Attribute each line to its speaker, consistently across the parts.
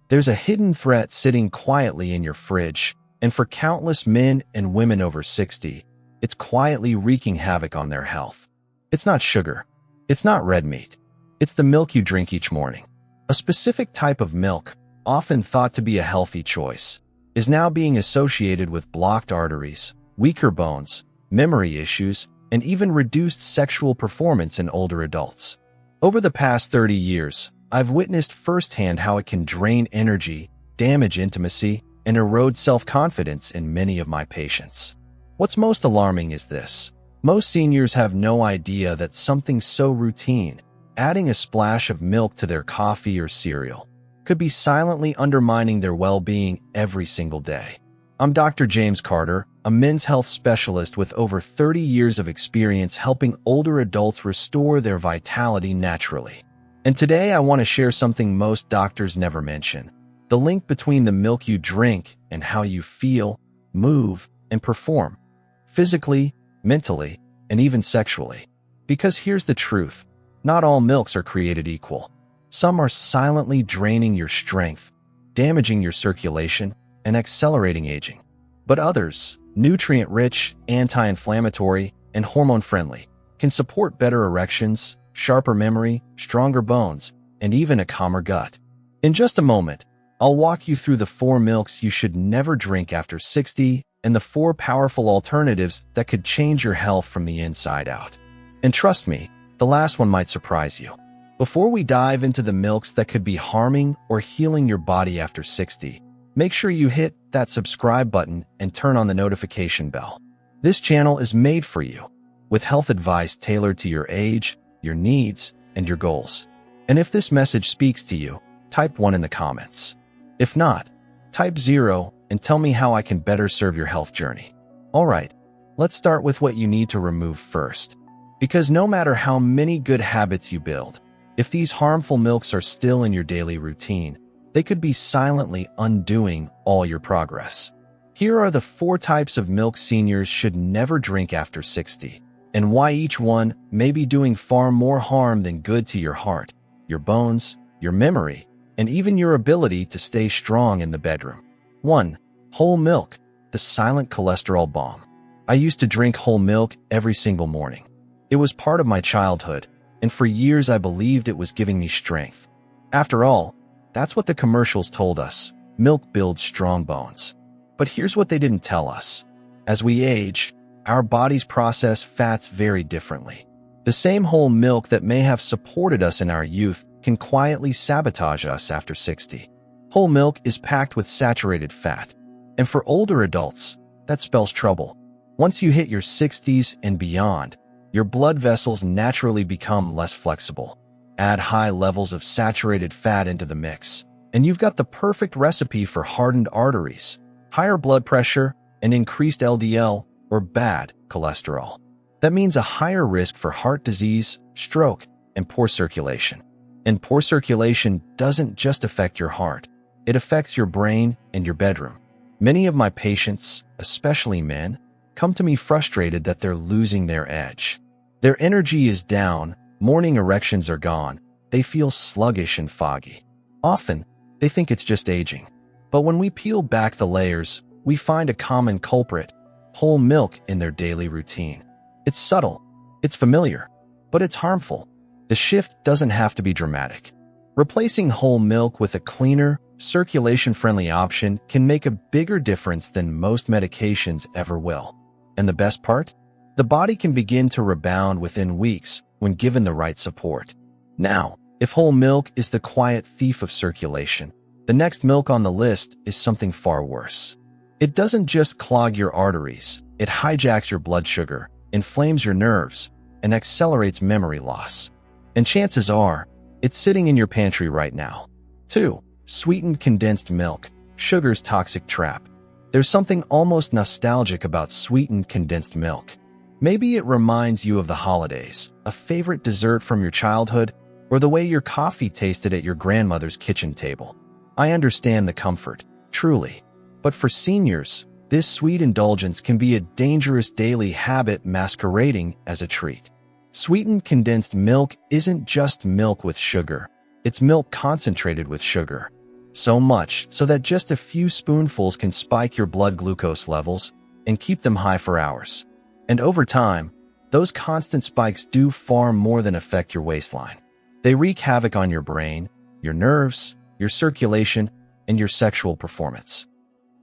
Speaker 1: There's a hidden threat sitting quietly in your fridge, and for countless men and women over 60, it's quietly wreaking havoc on their health. It's not sugar. It's not red meat. It's the milk you drink each morning. A specific type of milk, often thought to be a healthy choice, is now being associated with blocked arteries, weaker bones, memory issues, and even reduced sexual performance in older adults. Over the past 30 years, I've witnessed firsthand how it can drain energy, damage intimacy, and erode self-confidence in many of my patients. What's most alarming is this. Most seniors have no idea that something so routine, adding a splash of milk to their coffee or cereal, could be silently undermining their well-being every single day. I'm Dr. James Carter, a men's health specialist with over 30 years of experience helping older adults restore their vitality naturally. And today I want to share something most doctors never mention: the link between the milk you drink and how you feel, move, and perform, physically, mentally, and even sexually. Because here's the truth: not all milks are created equal. Some are silently draining your strength, damaging your circulation, and accelerating aging. But others, nutrient-rich, anti-inflammatory, and hormone-friendly, can support better erections, sharper memory, stronger bones, and even a calmer gut. In just a moment, I'll walk you through the 4 milks you should never drink after 60 and the 4 powerful alternatives that could change your health from the inside out. And trust me, the last one might surprise you. Before we dive into the milks that could be harming or healing your body after 60, make sure you hit that subscribe button and turn on the notification bell. This channel is made for you, with health advice tailored to your age, your needs, and your goals. And if this message speaks to you, type 1 in the comments. If not, type 0 and tell me how I can better serve your health journey. Alright, let's start with what you need to remove first. Because no matter how many good habits you build, if these harmful milks are still in your daily routine, they could be silently undoing all your progress. Here are the 4 types of milk seniors should never drink after 60, and why each one may be doing far more harm than good to your heart, your bones, your memory, and even your ability to stay strong in the bedroom. 1. Whole milk, the silent cholesterol bomb. I used to drink whole milk every single morning. It was part of my childhood, and for years I believed it was giving me strength. After all, that's what the commercials told us: milk builds strong bones. But here's what they didn't tell us. As we age, our bodies process fats very differently. The same whole milk that may have supported us in our youth can quietly sabotage us after 60. Whole milk is packed with saturated fat, and for older adults, that spells trouble. Once you hit your 60s and beyond, your blood vessels naturally become less flexible. Add high levels of saturated fat into the mix, and you've got the perfect recipe for hardened arteries, higher blood pressure, and increased LDL, or bad cholesterol. That means a higher risk for heart disease, stroke, and poor circulation. And poor circulation doesn't just affect your heart. It affects your brain and your bedroom. Many of my patients, especially men, come to me frustrated that they're losing their edge. Their energy is down, morning erections are gone, they feel sluggish and foggy. Often, they think it's just aging. But when we peel back the layers, we find a common culprit: whole milk in their daily routine. It's subtle, it's familiar, but it's harmful. The shift doesn't have to be dramatic. Replacing whole milk with a cleaner, circulation-friendly option can make a bigger difference than most medications ever will. And the best part? The body can begin to rebound within weeks when given the right support. Now, if whole milk is the quiet thief of circulation, the next milk on the list is something far worse. It doesn't just clog your arteries, it hijacks your blood sugar, inflames your nerves, and accelerates memory loss. And chances are, it's sitting in your pantry right now. 2. Sweetened condensed milk, sugar's toxic trap. There's something almost nostalgic about sweetened condensed milk. Maybe it reminds you of the holidays, a favorite dessert from your childhood, or the way your coffee tasted at your grandmother's kitchen table. I understand the comfort, truly. But for seniors, this sweet indulgence can be a dangerous daily habit masquerading as a treat. Sweetened condensed milk isn't just milk with sugar. It's milk concentrated with sugar. So much so that just a few spoonfuls can spike your blood glucose levels and keep them high for hours. And over time, those constant spikes do far more than affect your waistline. They wreak havoc on your brain, your nerves, your circulation, and your sexual performance.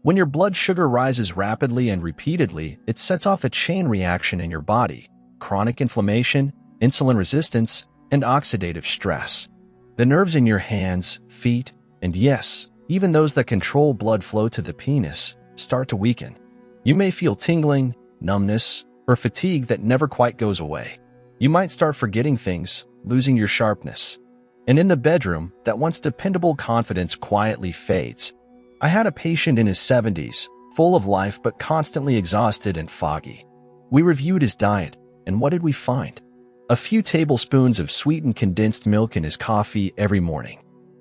Speaker 1: When your blood sugar rises rapidly and repeatedly, it sets off a chain reaction in your body: chronic inflammation, insulin resistance, and oxidative stress. The nerves in your hands, feet, and yes, even those that control blood flow to the penis, start to weaken. You may feel tingling, numbness, or fatigue that never quite goes away. You might start forgetting things, losing your sharpness. And in the bedroom, that once dependable confidence quietly fades. I had a patient in his 70s, full of life but constantly exhausted and foggy. We reviewed his diet, and what did we find? A few tablespoons of sweetened condensed milk in his coffee every morning.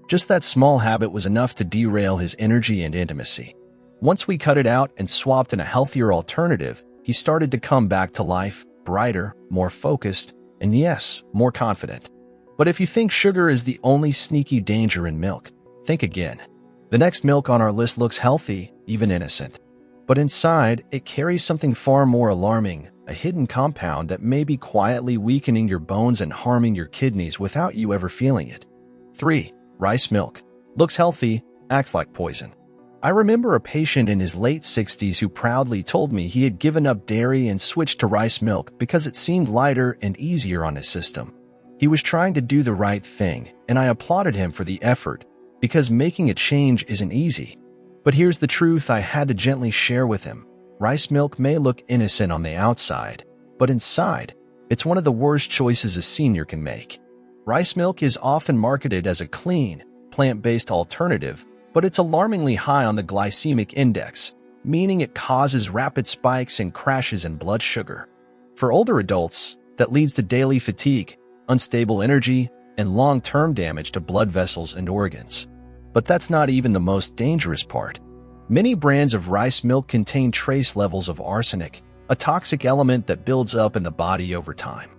Speaker 1: Just that small habit was enough to derail his energy and intimacy. Once we cut it out and swapped in a healthier alternative, he started to come back to life, brighter, more focused, and yes, more confident. But if you think sugar is the only sneaky danger in milk, think again. The next milk on our list looks healthy, even innocent. But inside, it carries something far more alarming, a hidden compound that may be quietly weakening your bones and harming your kidneys without you ever feeling it. 3. Rice milk. Looks healthy, acts like poison. I remember a patient in his late 60s who proudly told me he had given up dairy and switched to rice milk because it seemed lighter and easier on his system. He was trying to do the right thing, and I applauded him for the effort, because making a change isn't easy. But here's the truth I had to gently share with him. Rice milk may look innocent on the outside, but inside, it's one of the worst choices a senior can make. Rice milk is often marketed as a clean, plant-based alternative, but it's alarmingly high on the glycemic index, meaning it causes rapid spikes and crashes in blood sugar. For older adults, that leads to daily fatigue, unstable energy, and long-term damage to blood vessels and organs. But that's not even the most dangerous part. Many brands of rice milk contain trace levels of arsenic, a toxic element that builds up in the body over time.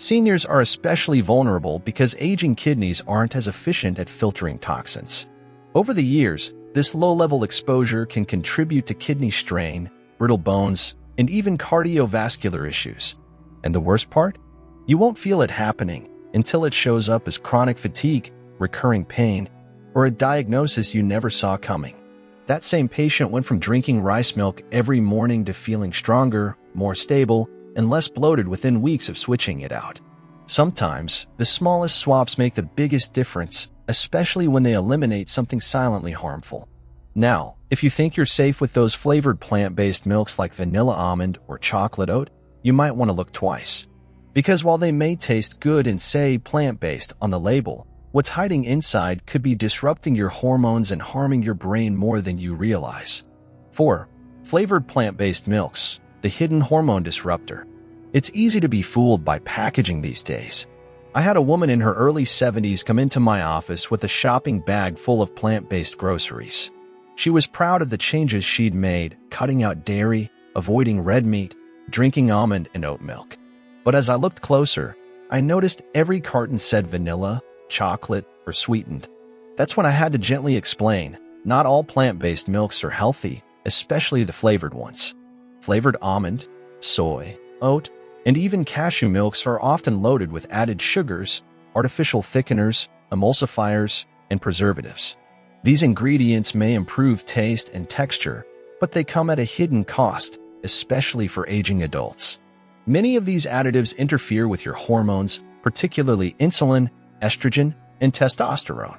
Speaker 1: Seniors are especially vulnerable because aging kidneys aren't as efficient at filtering toxins. Over the years, this low-level exposure can contribute to kidney strain, brittle bones, and even cardiovascular issues. And the worst part? You won't feel it happening until it shows up as chronic fatigue, recurring pain, or a diagnosis you never saw coming. That same patient went from drinking rice milk every morning to feeling stronger, more stable, and less bloated within weeks of switching it out. Sometimes, the smallest swaps make the biggest difference, especially when they eliminate something silently harmful. Now, if you think you're safe with those flavored plant-based milks like vanilla almond or chocolate oat, you might want to look twice. Because while they may taste good and say plant-based on the label, what's hiding inside could be disrupting your hormones and harming your brain more than you realize. 4. Flavored plant-based milks, the hidden hormone disruptor. It's easy to be fooled by packaging these days. I had a woman in her early 70s come into my office with a shopping bag full of plant-based groceries. She was proud of the changes she'd made, cutting out dairy, avoiding red meat, drinking almond and oat milk. But as I looked closer, I noticed every carton said vanilla, chocolate, or sweetened. That's when I had to gently explain, not all plant-based milks are healthy, especially the flavored ones. Flavored almond, soy, oat, and even cashew milks are often loaded with added sugars, artificial thickeners, emulsifiers, and preservatives. These ingredients may improve taste and texture, but they come at a hidden cost, especially for aging adults. Many of these additives interfere with your hormones, particularly insulin, estrogen, and testosterone.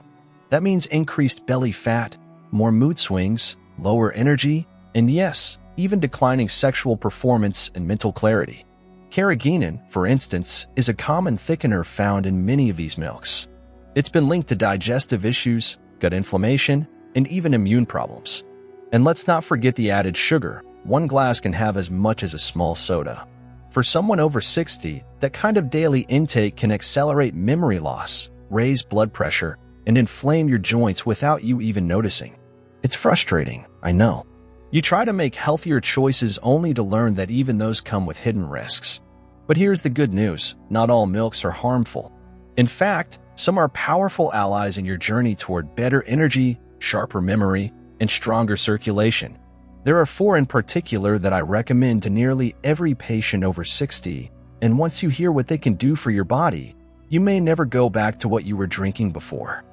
Speaker 1: That means increased belly fat, more mood swings, lower energy, and yes, even declining sexual performance and mental clarity. Carrageenan, for instance, is a common thickener found in many of these milks. It's been linked to digestive issues, gut inflammation, and even immune problems. And let's not forget the added sugar. One glass can have as much as a small soda. For someone over 60, that kind of daily intake can accelerate memory loss, raise blood pressure, and inflame your joints without you even noticing. It's frustrating, I know. You try to make healthier choices only to learn that even those come with hidden risks. But here's the good news, not all milks are harmful. In fact, some are powerful allies in your journey toward better energy, sharper memory, and stronger circulation. There are 4 in particular that I recommend to nearly every patient over 60, and once you hear what they can do for your body, you may never go back to what you were drinking before.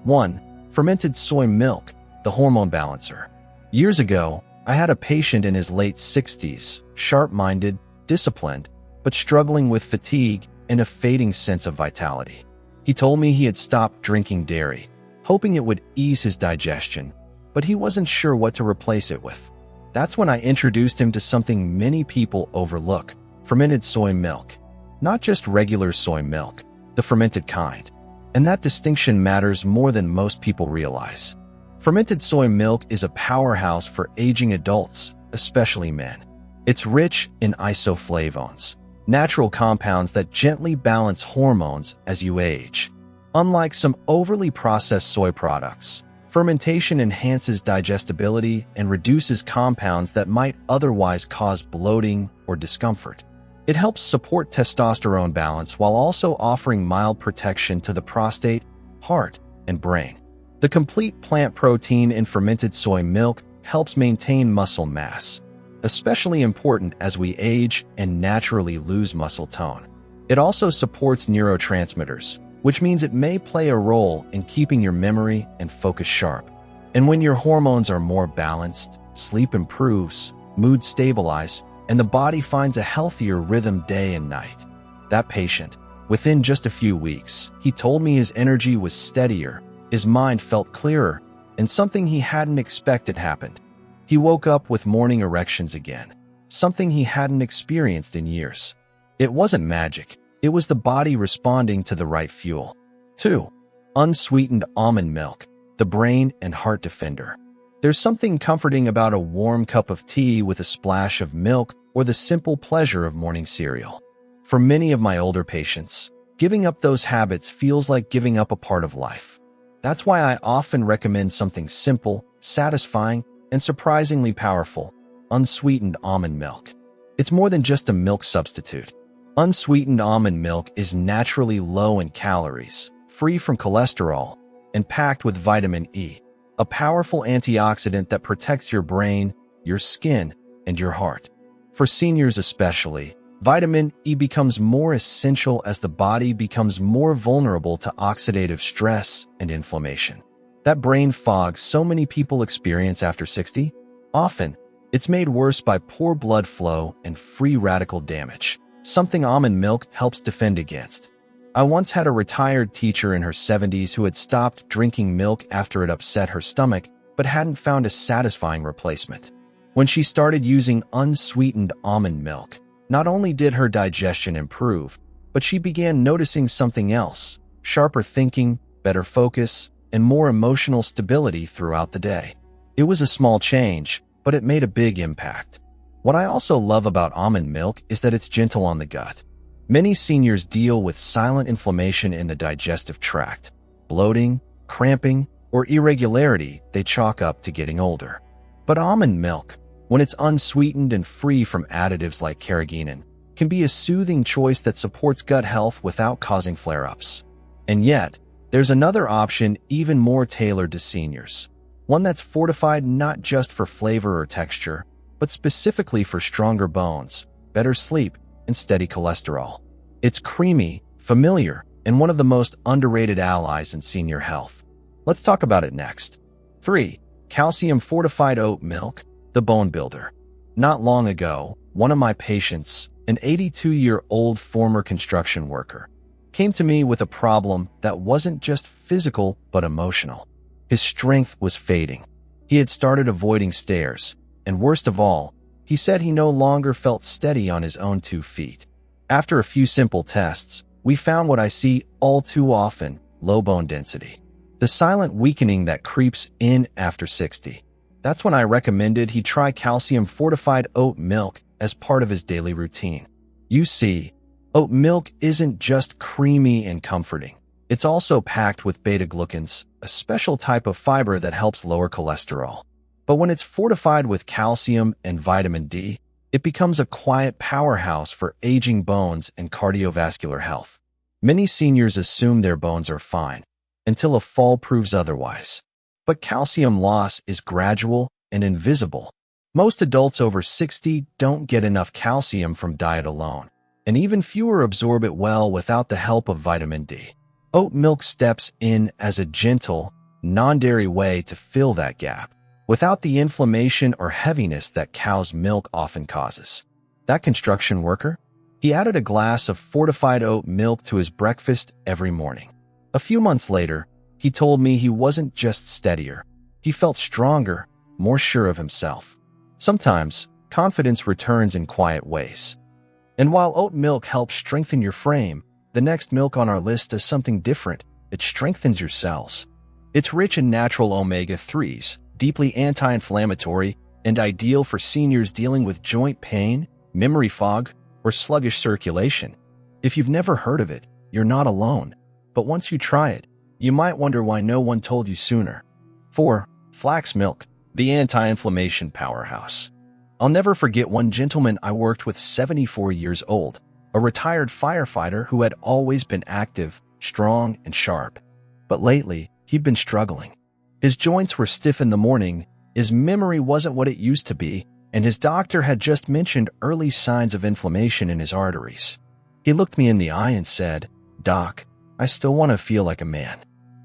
Speaker 1: 1. Fermented soy milk, the hormone balancer. Years ago, I had a patient in his late 60s, sharp-minded, disciplined, but struggling with fatigue and a fading sense of vitality. He told me he had stopped drinking dairy, hoping it would ease his digestion, but he wasn't sure what to replace it with. That's when I introduced him to something many people overlook: fermented soy milk. Not just regular soy milk, the fermented kind. And that distinction matters more than most people realize. Fermented soy milk is a powerhouse for aging adults, especially men. It's rich in isoflavones, natural compounds that gently balance hormones as you age. Unlike some overly processed soy products, fermentation enhances digestibility and reduces compounds that might otherwise cause bloating or discomfort. It helps support testosterone balance while also offering mild protection to the prostate, heart, and brain. The complete plant protein in fermented soy milk helps maintain muscle mass, especially important as we age and naturally lose muscle tone. It also supports neurotransmitters, which means it may play a role in keeping your memory and focus sharp. And when your hormones are more balanced, sleep improves, mood stabilizes, and the body finds a healthier rhythm day and night. That patient, within just a few weeks, he told me his energy was steadier, his mind felt clearer, and something he hadn't expected happened. He woke up with morning erections again, something he hadn't experienced in years. It wasn't magic. It was the body responding to the right fuel. 2. Unsweetened almond milk, the brain and heart defender. There's something comforting about a warm cup of tea with a splash of milk or the simple pleasure of morning cereal. For many of my older patients, giving up those habits feels like giving up a part of life. That's why I often recommend something simple, satisfying, and surprisingly powerful: unsweetened almond milk. It's more than just a milk substitute. Unsweetened almond milk is naturally low in calories, free from cholesterol, and packed with vitamin E, a powerful antioxidant that protects your brain, your skin, and your heart. For seniors especially, vitamin E becomes more essential as the body becomes more vulnerable to oxidative stress and inflammation. That brain fog so many people experience after 60? Often, it's made worse by poor blood flow and free radical damage, something almond milk helps defend against. I once had a retired teacher in her 70s who had stopped drinking milk after it upset her stomach, but hadn't found a satisfying replacement. When she started using unsweetened almond milk, not only did her digestion improve, but she began noticing something else: sharper thinking, better focus, and more emotional stability throughout the day. It was a small change, but it made a big impact. What I also love about almond milk is that it's gentle on the gut. Many seniors deal with silent inflammation in the digestive tract, bloating, cramping, or irregularity they chalk up to getting older. But almond milk, when it's unsweetened and free from additives like carrageenan, can be a soothing choice that supports gut health without causing flare-ups. And yet, there's another option even more tailored to seniors, one that's fortified not just for flavor or texture, but specifically for stronger bones, better sleep, and steady cholesterol. It's creamy, familiar, and one of the most underrated allies in senior health. Let's talk about it next. 3. Calcium-fortified oat milk, the bone builder. Not long ago, one of my patients, an 82-year-old former construction worker, came to me with a problem that wasn't just physical but emotional. His strength was fading. He had started avoiding stairs, and worst of all, he said he no longer felt steady on his own 2 feet. After a few simple tests, we found what I see all too often: low bone density. The silent weakening that creeps in after 60. That's when I recommended he try calcium-fortified oat milk as part of his daily routine. You see, oat milk isn't just creamy and comforting. It's also packed with beta-glucans, a special type of fiber that helps lower cholesterol. But when it's fortified with calcium and vitamin D, it becomes a quiet powerhouse for aging bones and cardiovascular health. Many seniors assume their bones are fine, until a fall proves otherwise. But calcium loss is gradual and invisible. Most adults over 60 don't get enough calcium from diet alone, and even fewer absorb it well without the help of vitamin D. Oat milk steps in as a gentle, non-dairy way to fill that gap, without the inflammation or heaviness that cow's milk often causes. That construction worker? He added a glass of fortified oat milk to his breakfast every morning. A few months later, he told me he wasn't just steadier. He felt stronger, more sure of himself. Sometimes, confidence returns in quiet ways. And while oat milk helps strengthen your frame, the next milk on our list does something different. It strengthens your cells. It's rich in natural omega-3s, deeply anti-inflammatory, and ideal for seniors dealing with joint pain, memory fog, or sluggish circulation. If you've never heard of it, you're not alone. But once you try it, you might wonder why no one told you sooner. 4. Flax milk, the anti-inflammation powerhouse. I'll never forget one gentleman I worked with, 74 years old, a retired firefighter who had always been active, strong, and sharp. But lately, he'd been struggling. His joints were stiff in the morning, his memory wasn't what it used to be, and his doctor had just mentioned early signs of inflammation in his arteries. He looked me in the eye and said, "Doc, I still want to feel like a man.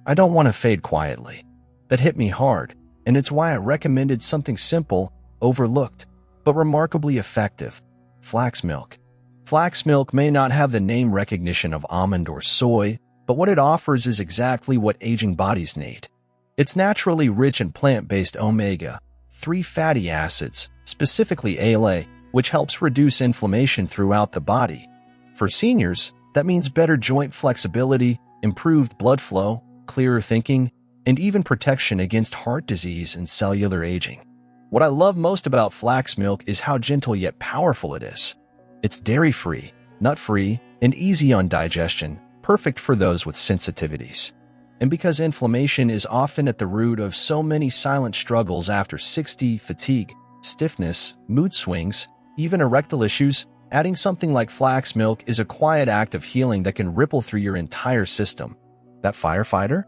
Speaker 1: I don't want to fade quietly." That hit me hard, and it's why I recommended something simple, overlooked, but remarkably effective: flax milk. Flax milk may not have the name recognition of almond or soy, but what it offers is exactly what aging bodies need. It's naturally rich in plant-based omega-3 fatty acids, specifically ALA, which helps reduce inflammation throughout the body. For seniors, that means better joint flexibility, improved blood flow, clearer thinking, and even protection against heart disease and cellular aging. What I love most about flax milk is how gentle yet powerful it is. It's dairy-free, nut-free, and easy on digestion, perfect for those with sensitivities. And because inflammation is often at the root of so many silent struggles after 60, fatigue, stiffness, mood swings, even erectile issues, adding something like flax milk is a quiet act of healing that can ripple through your entire system. That firefighter?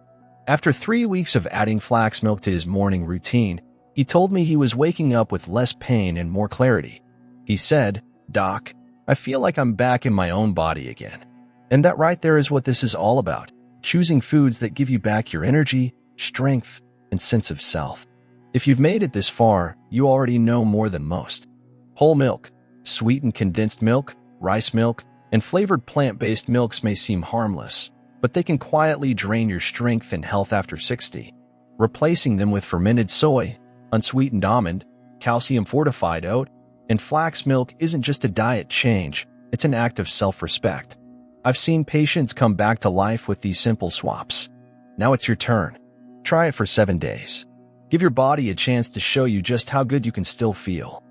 Speaker 1: After 3 weeks of adding flax milk to his morning routine, he told me he was waking up with less pain and more clarity. He said, "Doc, I feel like I'm back in my own body again." And that right there is what this is all about: choosing foods that give you back your energy, strength, and sense of self. If you've made it this far, you already know more than most. Whole milk, sweetened condensed milk, rice milk, and flavored plant-based milks may seem harmless, but they can quietly drain your strength and health after 60. Replacing them with fermented soy, unsweetened almond, calcium-fortified oat, and flax milk isn't just a diet change, it's an act of self-respect. I've seen patients come back to life with these simple swaps. Now it's your turn. Try it for 7 days. Give your body a chance to show you just how good you can still feel.